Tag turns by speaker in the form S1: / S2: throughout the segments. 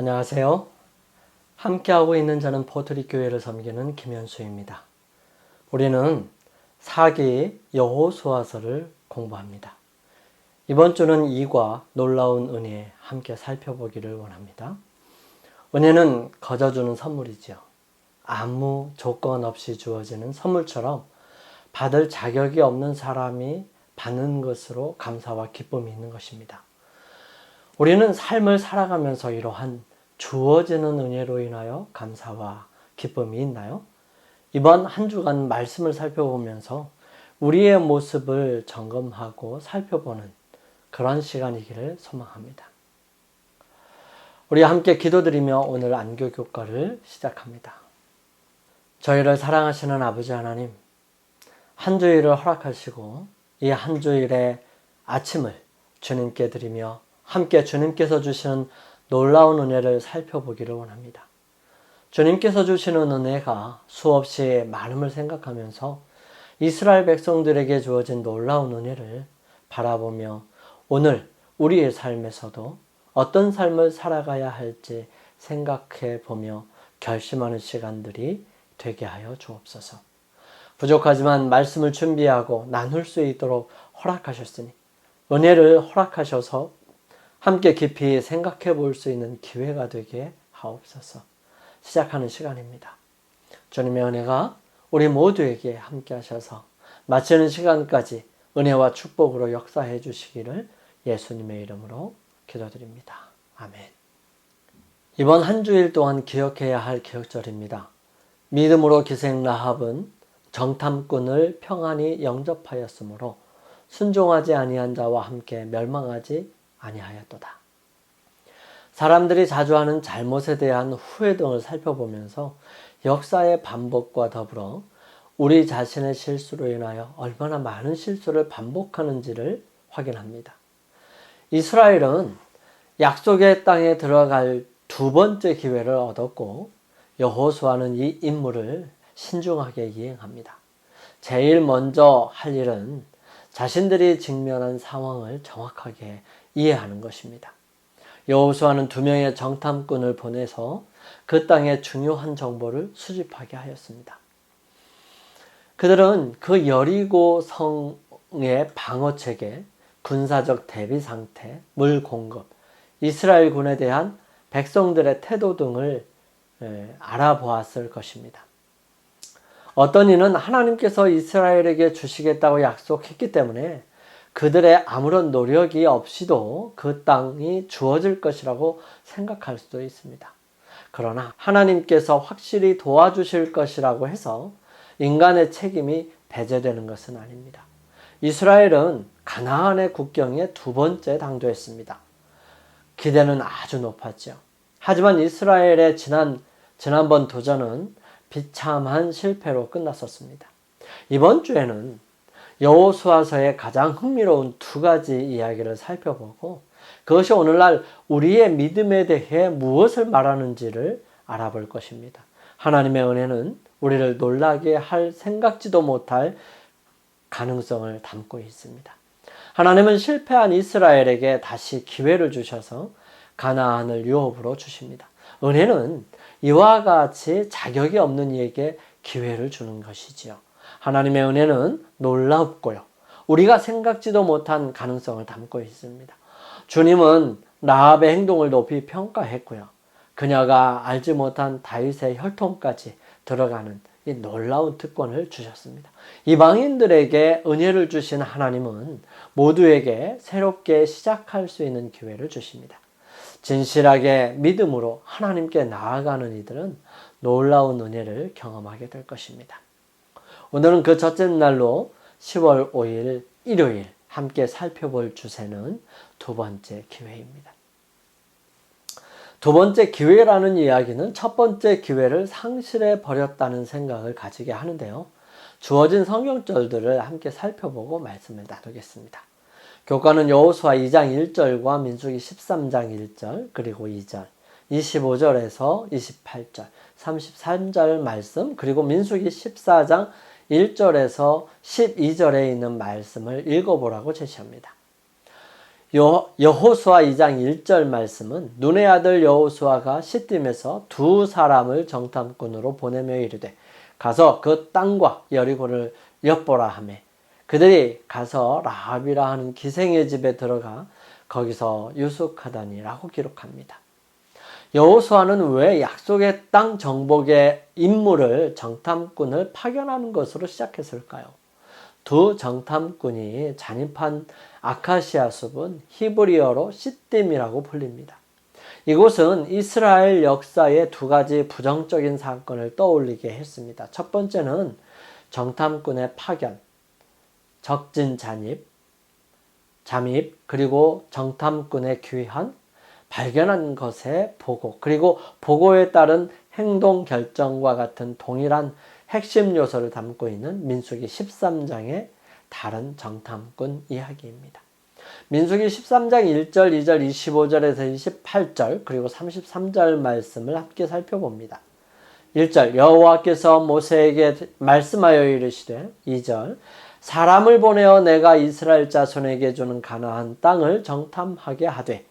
S1: 안녕하세요. 함께하고 있는 저는 포트리 교회를 섬기는 김현수입니다. 우리는 사기 여호수아서를 공부합니다. 이번 주는 이과 놀라운 은혜 함께 살펴보기를 원합니다. 은혜는 거저주는 선물이죠. 아무 조건 없이 주어지는 선물처럼 받을 자격이 없는 사람이 받는 것으로 감사와 기쁨이 있는 것입니다. 우리는 삶을 살아가면서 이러한 주어지는 은혜로 인하여 감사와 기쁨이 있나요? 이번 한 주간 말씀을 살펴보면서 우리의 모습을 점검하고 살펴보는 그런 시간이기를 소망합니다. 우리 함께 기도드리며 오늘 안교 교과를 시작합니다. 저희를 사랑하시는 아버지 하나님, 한 주일을 허락하시고 이 한 주일의 아침을 주님께 드리며 함께 주님께서 주시는 놀라운 은혜를 살펴보기를 원합니다. 주님께서 주시는 은혜가 수없이 많음을 생각하면서 이스라엘 백성들에게 주어진 놀라운 은혜를 바라보며 오늘 우리의 삶에서도 어떤 삶을 살아가야 할지 생각해 보며 결심하는 시간들이 되게 하여 주옵소서. 부족하지만 말씀을 준비하고 나눌 수 있도록 허락하셨으니 은혜를 허락하셔서 함께 깊이 생각해 볼 수 있는 기회가 되게 하옵소서. 시작하는 시간입니다. 주님의 은혜가 우리 모두에게 함께 하셔서 마치는 시간까지 은혜와 축복으로 역사해 주시기를 예수님의 이름으로 기도드립니다. 아멘. 이번 한 주일 동안 기억해야 할 기억절입니다. 믿음으로 기생 라합은 정탐꾼을 평안히 영접하였으므로 순종하지 아니한 자와 함께 멸망하지 아니하였도다. 사람들이 자주 하는 잘못에 대한 후회 등을 살펴보면서 역사의 반복과 더불어 우리 자신의 실수로 인하여 얼마나 많은 실수를 반복하는지를 확인합니다. 이스라엘은 약속의 땅에 들어갈 두 번째 기회를 얻었고 여호수아는 이 임무를 신중하게 이행합니다. 제일 먼저 할 일은 자신들이 직면한 상황을 정확하게 이해하는 것입니다. 여호수아는 2명의 정탐꾼을 보내서 그 땅의 중요한 정보를 수집하게 하였습니다. 그들은 그 여리고 성의 방어체계, 군사적 대비 상태, 물 공급, 이스라엘 군에 대한 백성들의 태도 등을 알아보았을 것입니다. 어떤 이는 하나님께서 이스라엘에게 주시겠다고 약속했기 때문에 그들의 아무런 노력이 없이도 그 땅이 주어질 것이라고 생각할 수도 있습니다. 그러나 하나님께서 확실히 도와주실 것이라고 해서 인간의 책임이 배제되는 것은 아닙니다. 이스라엘은 가나안의 국경에 두 번째 당도했습니다. 기대는 아주 높았죠. 하지만 이스라엘의 지난번 도전은 비참한 실패로 끝났었습니다. 이번 주에는 여호수아서의 가장 흥미로운 두 가지 이야기를 살펴보고 그것이 오늘날 우리의 믿음에 대해 무엇을 말하는지를 알아볼 것입니다. 하나님의 은혜는 우리를 놀라게 할 생각지도 못할 가능성을 담고 있습니다. 하나님은 실패한 이스라엘에게 다시 기회를 주셔서 가나안을 유업으로 주십니다. 은혜는 이와 같이 자격이 없는 이에게 기회를 주는 것이지요. 하나님의 은혜는 놀랍고요. 우리가 생각지도 못한 가능성을 담고 있습니다. 주님은 라합의 행동을 높이 평가했고요. 그녀가 알지 못한 다윗의 혈통까지 들어가는 이 놀라운 특권을 주셨습니다. 이방인들에게 은혜를 주신 하나님은 모두에게 새롭게 시작할 수 있는 기회를 주십니다. 진실하게 믿음으로 하나님께 나아가는 이들은 놀라운 은혜를 경험하게 될 것입니다. 오늘은 그 첫째 날로 10월 5일 일요일 함께 살펴볼 주제는 두 번째 기회입니다. 두 번째 기회라는 이야기는 첫 번째 기회를 상실해 버렸다는 생각을 가지게 하는데요. 주어진 성경절들을 함께 살펴보고 말씀을 나누겠습니다. 교과는 여호수아 2장 1절과 민수기 13장 1절 그리고 2절 25절에서 28절 33절 말씀 그리고 민수기 14장 1절에서 12절에 있는 말씀을 읽어보라고 제시합니다. 여호수아 2장 1절 말씀은 눈의 아들 여호수아가 시딤에서 두 사람을 정탐꾼으로 보내며 이르되 가서 그 땅과 여리고를 엿보라 하매 그들이 가서 라합이라 하는 기생의 집에 들어가 거기서 유숙하다니라고 기록합니다. 여호수아는 왜 약속의 땅 정복의 임무를 정탐꾼을 파견하는 것으로 시작했을까요? 두 정탐꾼이 잔입한 아카시아 숲은 히브리어로 시딤이라고 불립니다. 이곳은 이스라엘 역사의 두 가지 부정적인 사건을 떠올리게 했습니다. 첫 번째는 정탐꾼의 파견, 적진 잠입, 그리고 정탐꾼의 귀환, 발견한 것의 보고, 그리고 보고에 따른 행동 결정과 같은 동일한 핵심 요소를 담고 있는 민수기 13장의 다른 정탐꾼 이야기입니다. 민수기 13장 1절, 2절, 25절에서 28절, 그리고 33절 말씀을 함께 살펴봅니다. 1절 여호와께서 모세에게 말씀하여 이르시되 2절 사람을 보내어 내가 이스라엘 자손에게 주는 가나안 땅을 정탐하게 하되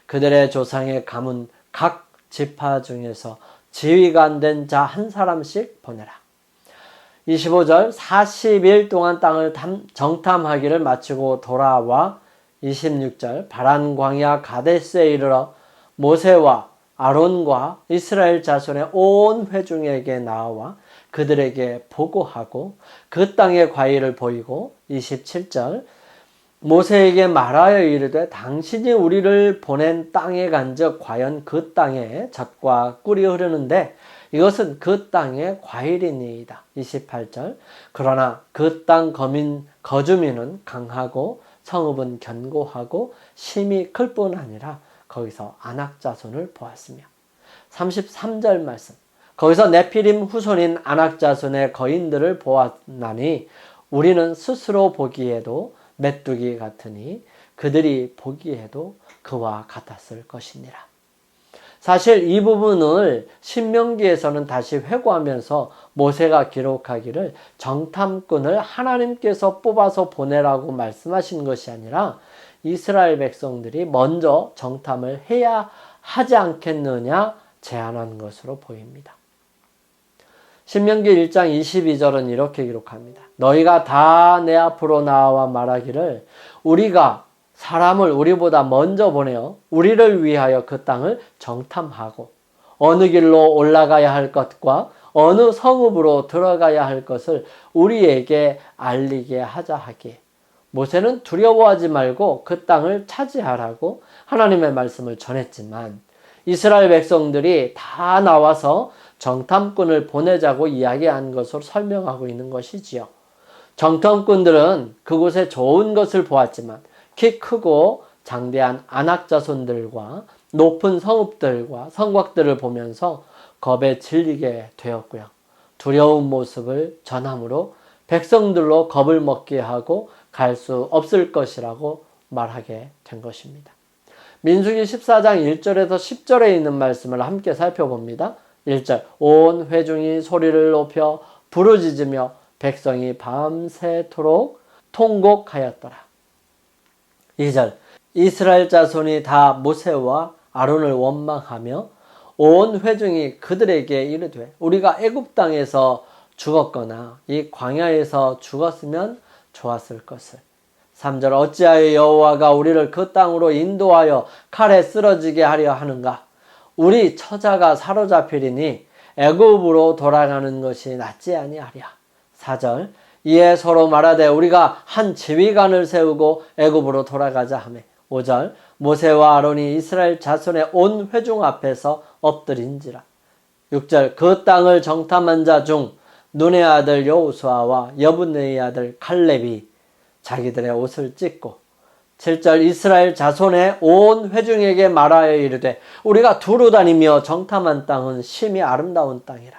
S1: 그들의 조상의 가문 각 지파 중에서 지휘관 된 자 한 사람씩 보내라. 25절 40일 동안 땅을 정탐하기를 마치고 돌아와 26절 바란 광야 가데스에 이르러 모세와 아론과 이스라엘 자손의 온 회중에게 나와 그들에게 보고하고 그 땅의 과일을 보이고 27절 모세에게 말하여 이르되 당신이 우리를 보낸 땅에 간즉 과연 그 땅에 젖과 꿀이 흐르는데 이것은 그 땅의 과일이니이다. 28절 그러나 그 땅 거주민은 강하고 성읍은 견고하고 심이 클 뿐 아니라 거기서 아낙 자손을 보았으며 33절 말씀 거기서 네피림 후손인 아낙 자손의 거인들을 보았나니 우리는 스스로 보기에도 메뚜기 같으니 그들이 보기에도 그와 같았을 것이니라. 사실 이 부분을 신명기에서는 다시 회고하면서 모세가 기록하기를 정탐꾼을 하나님께서 뽑아서 보내라고 말씀하신 것이 아니라 이스라엘 백성들이 먼저 정탐을 해야 하지 않겠느냐 제안한 것으로 보입니다. 신명기 1장 22절은 이렇게 기록합니다. 너희가 다 내 앞으로 나와 말하기를 우리가 사람을 우리보다 먼저 보내어 우리를 위하여 그 땅을 정탐하고 어느 길로 올라가야 할 것과 어느 성읍으로 들어가야 할 것을 우리에게 알리게 하자 하기에 모세는 두려워하지 말고 그 땅을 차지하라고 하나님의 말씀을 전했지만 이스라엘 백성들이 다 나와서 정탐꾼을 보내자고 이야기한 것으로 설명하고 있는 것이지요. 정탐꾼들은 그곳에 좋은 것을 보았지만 키 크고 장대한 아낙 자손들과 높은 성읍들과 성곽들을 보면서 겁에 질리게 되었고요. 두려운 모습을 전함으로 백성들로 겁을 먹게 하고 갈 수 없을 것이라고 말하게 된 것입니다. 민수기 14장 1절에서 10절에 있는 말씀을 함께 살펴봅니다. 1절 온 회중이 소리를 높여 부르짖으며 백성이 밤새도록 통곡하였더라. 2절 이스라엘 자손이 다 모세와 아론을 원망하며 온 회중이 그들에게 이르되 우리가 애굽 땅에서 죽었거나 이 광야에서 죽었으면 좋았을 것을. 3절 어찌하여 여호와가 우리를 그 땅으로 인도하여 칼에 쓰러지게 하려 하는가. 우리 처자가 사로잡히리니 애굽으로 돌아가는 것이 낫지 아니하랴. 4절 이에 서로 말하되 우리가 한 지휘관을 세우고 애굽으로 돌아가자 하매 5절 모세와 아론이 이스라엘 자손의 온 회중 앞에서 엎드린지라. 6절 그 땅을 정탐한 자 중 눈의 아들 여호수아와 여분의 아들 칼렙이 자기들의 옷을 찢고 7절 이스라엘 자손의 온 회중에게 말하여 이르되 우리가 두루 다니며 정탐한 땅은 심히 아름다운 땅이라.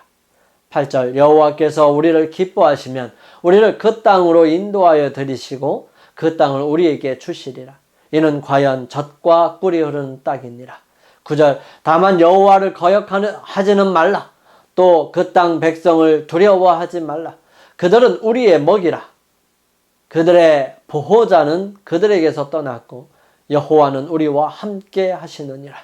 S1: 8절 여호와께서 우리를 기뻐하시면 우리를 그 땅으로 인도하여 들이시고 그 땅을 우리에게 주시리라. 이는 과연 젖과 꿀이 흐르는 땅이니라. 9절 다만 여호와를 거역하지는 말라. 또 그 땅 백성을 두려워하지 말라. 그들은 우리의 먹이라. 그들의 보호자는 그들에게서 떠났고 여호와는 우리와 함께 하시느니라.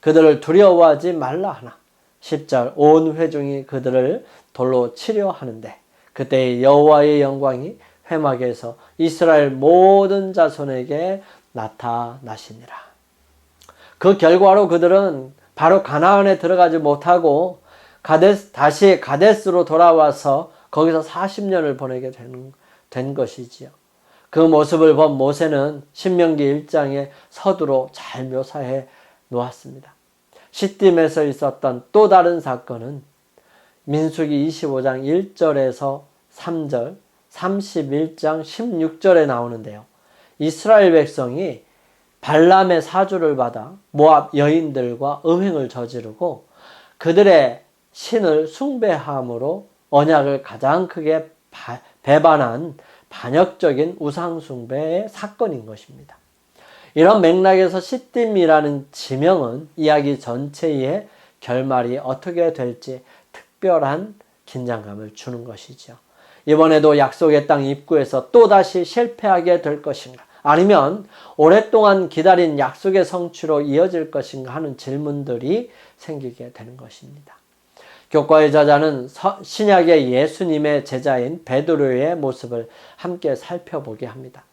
S1: 그들을 두려워하지 말라 하나. 10절 온 회중이 그들을 돌로 치려 하는데 그때 여호와의 영광이 회막에서 이스라엘 모든 자손에게 나타나시니라. 그 결과로 그들은 바로 가나안에 들어가지 못하고 다시 가데스로 돌아와서 거기서 40년을 보내게 된 것이지요. 그 모습을 본 모세는 신명기 1장의 서두로 잘 묘사해 놓았습니다. 시딤에서 있었던 또 다른 사건은 민수기 25장 1절에서 3절, 31장 16절에 나오는데요. 이스라엘 백성이 발람의 사주를 받아 모압 여인들과 음행을 저지르고 그들의 신을 숭배함으로 언약을 가장 크게 배반한 반역적인 우상숭배의 사건인 것입니다. 이런 맥락에서 시딤이라는 지명은 이야기 전체의 결말이 어떻게 될지 특별한 긴장감을 주는 것이죠. 이번에도 약속의 땅 입구에서 또다시 실패하게 될 것인가? 아니면 오랫동안 기다린 약속의 성취로 이어질 것인가 하는 질문들이 생기게 되는 것입니다. 교과의 저자는 신약의 예수님의 제자인 베드로의 모습을 함께 살펴보게 합니다.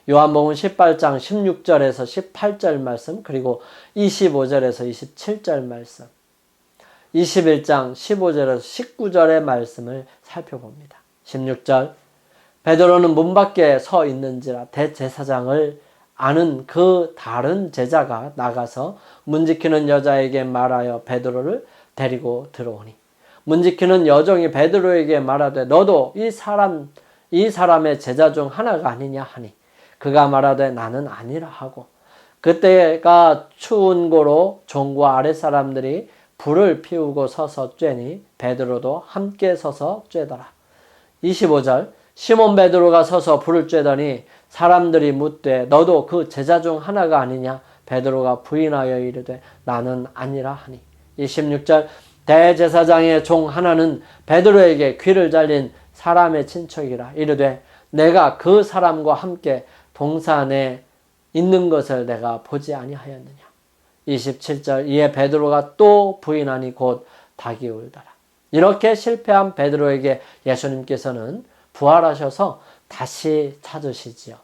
S1: 요한복음 18장 16절에서 18절 말씀, 그리고 25절에서 27절 말씀, 21장 15절에서 19절의 말씀을 살펴봅니다. 16절 베드로는 문 밖에 서 있는지라 대제사장을 아는 그 다른 제자가 나가서 문 지키는 여자에게 말하여 베드로를 데리고 들어오니 문 지키는 여종이 베드로에게 말하되 너도 이 사람의 제자 중 하나가 아니냐 하니 그가 말하되 나는 아니라 하고 그때가 추운 고로 종과 아랫사람들이 불을 피우고 서서 쬐니 베드로도 함께 서서 쬐더라. 25절 시몬 베드로가 서서 불을 쬐더니 사람들이 묻되 너도 그 제자 중 하나가 아니냐? 베드로가 부인하여 이르되 나는 아니라 하니. 26절 대제사장의 종 하나는 베드로에게 귀를 잘린 사람의 친척이라 이르되 내가 그 사람과 함께 동산에 있는 것을 내가 보지 아니하였느냐. 27절 이에 베드로가 또 부인하니 곧 닭이 울더라. 이렇게 실패한 베드로에게 예수님께서는 부활하셔서 다시 찾으시지요.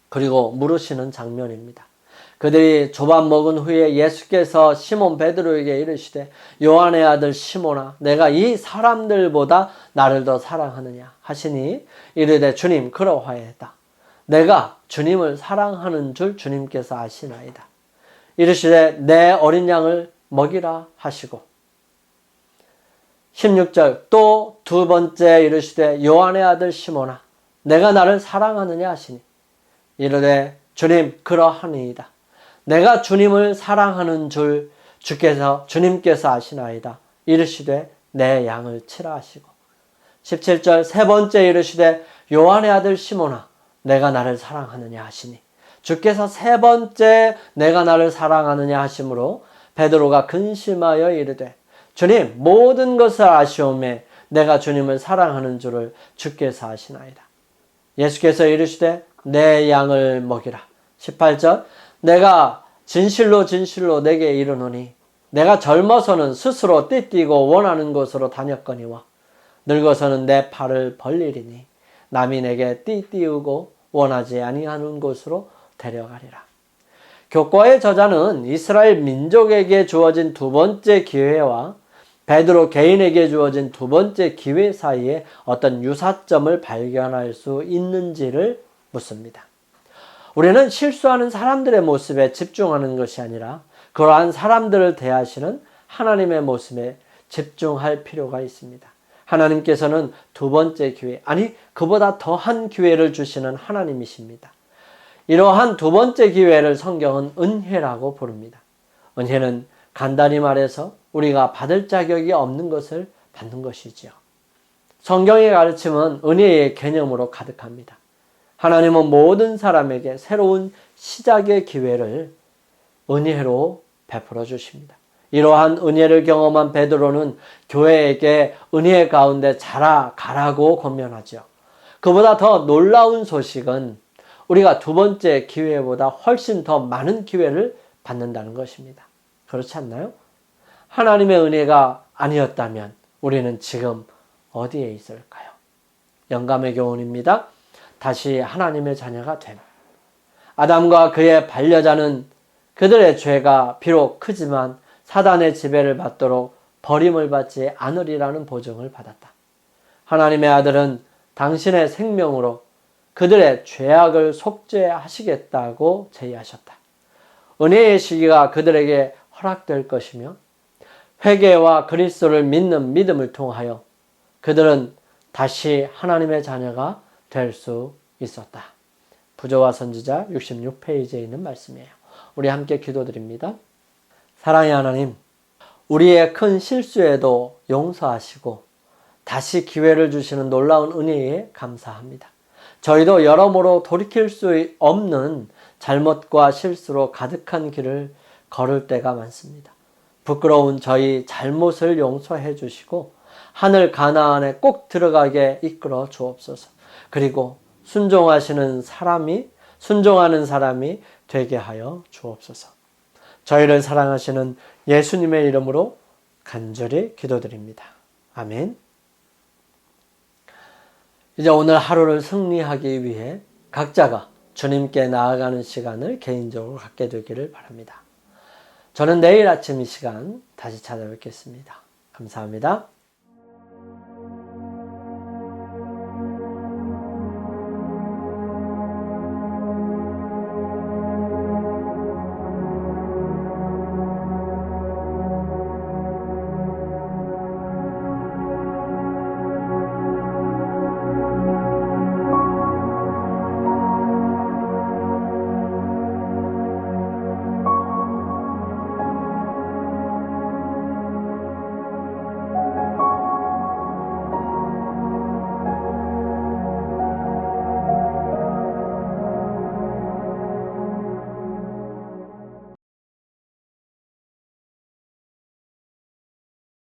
S1: 그리고 물으시는 장면입니다. 그들이 조밥 먹은 후에 예수께서 시몬 베드로에게 이르시되 요한의 아들 시몬아 내가 이 사람들보다 나를 더 사랑하느냐 하시니 이르되 주님 그러하였다. 내가 주님을 사랑하는 줄 주님께서 아시나이다. 이르시되 내 어린 양을 먹이라 하시고 16절 또 두 번째 이르시되 요한의 아들 시몬아 내가 나를 사랑하느냐 하시니 이르되 주님 그러하니이다. 내가 주님을 사랑하는 줄 주님께서 아시나이다. 이르시되 내 양을 치라 하시고 17절 세 번째 이르시되 요한의 아들 시몬아 내가 나를 사랑하느냐 하시니 주께서 세 번째 내가 나를 사랑하느냐 하심으로 베드로가 근심하여 이르되 주님 모든 것을 아시오매 내가 주님을 사랑하는 줄을 주께서 아시나이다. 예수께서 이르시되 내 양을 먹이라. 18절 내가 진실로 진실로 내게 이르노니 내가 젊어서는 스스로 띠띠고 원하는 곳으로 다녔거니와 늙어서는 내 팔을 벌리리니 남이 내게 띠띠우고 원하지 아니하는 곳으로 데려가리라. 교과의 저자는 이스라엘 민족에게 주어진 두 번째 기회와 베드로 개인에게 주어진 두 번째 기회 사이에 어떤 유사점을 발견할 수 있는지를 묻습니다. 우리는 실수하는 사람들의 모습에 집중하는 것이 아니라 그러한 사람들을 대하시는 하나님의 모습에 집중할 필요가 있습니다. 하나님께서는 두 번째 기회, 아니 그보다 더한 기회를 주시는 하나님이십니다. 이러한 두 번째 기회를 성경은 은혜라고 부릅니다. 은혜는 간단히 말해서 우리가 받을 자격이 없는 것을 받는 것이지요. 성경의 가르침은 은혜의 개념으로 가득합니다. 하나님은 모든 사람에게 새로운 시작의 기회를 은혜로 베풀어 주십니다. 이러한 은혜를 경험한 베드로는 교회에게 은혜 가운데 자라가라고 권면하죠. 그보다 더 놀라운 소식은 우리가 두 번째 기회보다 훨씬 더 많은 기회를 받는다는 것입니다. 그렇지 않나요? 하나님의 은혜가 아니었다면 우리는 지금 어디에 있을까요? 영감의 교훈입니다. 다시 하나님의 자녀가 됨. 아담과 그의 반려자는 그들의 죄가 비록 크지만 사단의 지배를 받도록 버림을 받지 않으리라는 보증을 받았다. 하나님의 아들은 당신의 생명으로 그들의 죄악을 속죄하시겠다고 제의하셨다. 은혜의 시기가 그들에게 허락될 것이며 회개와 그리스도를 믿는 믿음을 통하여 그들은 다시 하나님의 자녀가 될 수 있었다. 부조와 선지자 66페이지에 있는 말씀이에요. 우리 함께 기도드립니다. 사랑의 하나님, 우리의 큰 실수에도 용서하시고 다시 기회를 주시는 놀라운 은혜에 감사합니다. 저희도 여러모로 돌이킬 수 없는 잘못과 실수로 가득한 길을 걸을 때가 많습니다. 부끄러운 저희 잘못을 용서해 주시고 하늘 가나안에 꼭 들어가게 이끌어 주옵소서. 그리고 순종하는 사람이 되게 하여 주옵소서. 저희를 사랑하시는 예수님의 이름으로 간절히 기도드립니다. 아멘. 이제 오늘 하루를 승리하기 위해 각자가 주님께 나아가는 시간을 개인적으로 갖게 되기를 바랍니다. 저는 내일 아침 이 시간 다시 찾아뵙겠습니다. 감사합니다.